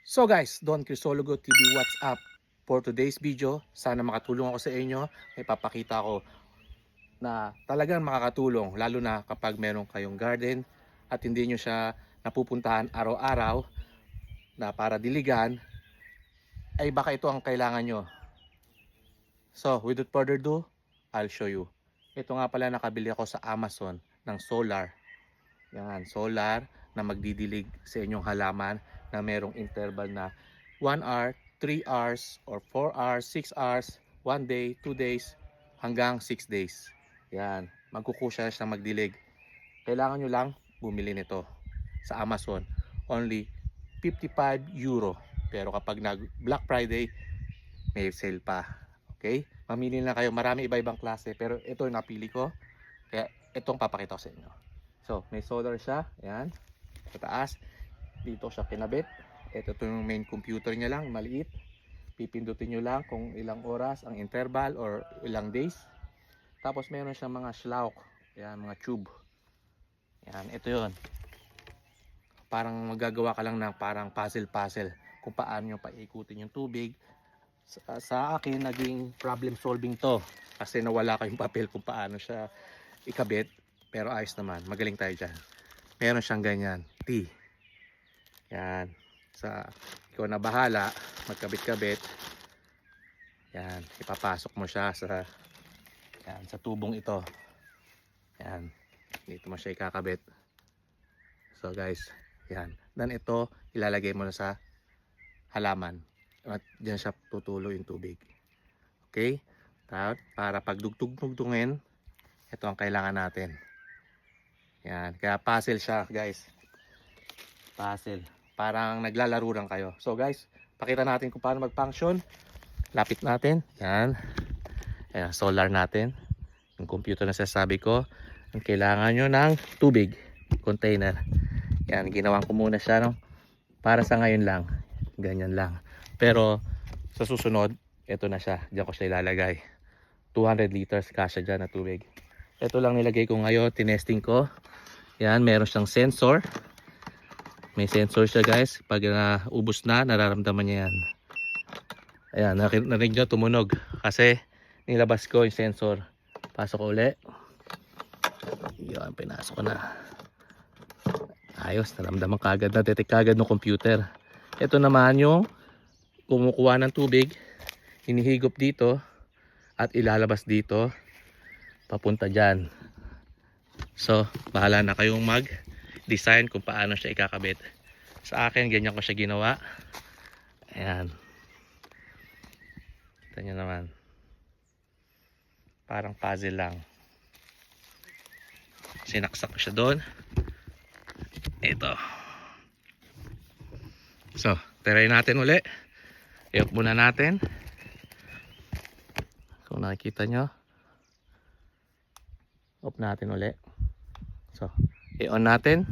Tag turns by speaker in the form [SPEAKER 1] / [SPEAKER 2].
[SPEAKER 1] So guys, Don Crisologo TV, what's up? For today's video, sana makatulong ako sa inyo. May papakita ko na talagang makakatulong, lalo na kapag meron kayong garden at hindi nyo siya napupuntahan araw-araw na para diligan, ay baka ito ang kailangan nyo. So without further ado, I'll show you. Ito nga pala, nakabili ako sa Amazon ng solar. Yan, solar na magdidilig sa inyong halaman na merong interval na 1 hour, 3 hours, or 4 hours, 6 hours, 1 day, 2 days, hanggang 6 days. Yan, magkukusya siya magdilig. Kailangan nyo lang bumili nito sa Amazon. Only €55. Pero kapag nag Black Friday, may sale pa. Okay? Mamili na kayo. Marami iba-ibang klase. Pero ito yung napili ko. Kaya itong papakita ko sa inyo. So, may solar siya. Ayan. Sa taas. Dito siya kinabit. Ito yung main computer niya lang. Maliit. Pipindutin nyo lang kung ilang oras ang interval or ilang days. Tapos meron siyang mga schlauch. Ayan, mga tube. Ayan, ito yun. Parang magagawa ka lang ng parang puzzle-puzzle kung paano nyo paikutin yung tubig. Sa akin, naging problem solving to. Kasi nawala kayong papel kung paano siya ikabit. Pero ayos naman, magaling tayo dyan. Meron siyang ganyan, T. Yan. Ikaw na bahala, magkabit-kabit. Yan, ipapasok mo siya sa tubong ito. Yan, dito mo siya ikakabit. So guys, yan. Dan ito, ilalagay mo na sa halaman. At diyan siya tutulo yung tubig. Okay? Para pagdugtog-dugtungin, ito ang kailangan natin. Yan, kaya puzzle siya guys. Puzzle. Parang naglalaro lang kayo. So guys, pakita natin kung paano mag-function. Lapit natin. Yan. Ayan, solar natin. Yung computer na sasabi ko. Ang kailangan nyo ng tubig. Container. Yan, ginawan ko muna siya. No? Para sa ngayon lang. Ganyan lang. Pero sa susunod, ito na siya. Diyan ko siya ilalagay. 200 liters kasya dyan na tubig. Ito lang nilagay ko ngayon. Tinesting ko. Yan, meron siyang sensor. May sensor siya guys. Pag ubos na, nararamdaman niya yan. Ayan, narinig nyo, tumunog. Kasi nilabas ko yung sensor. Pasok ko uli. Yan, pinasok ko na. Ayos, naramdaman kagad. Na-detect kagad ng computer. Ito naman yung kumukuha ng tubig. Hinihigop dito. At ilalabas dito. Papunta dyan. So, bahala na kayong mag-design kung paano siya ikakabit. Sa akin, ganyan ko siya ginawa. Ayan. Ito nyo naman. Parang puzzle lang. Sinaksak ko siya doon. Ito. So, try natin uli. I-off muna natin. Kung nakikita nyo. Off natin uli. So, i-on natin.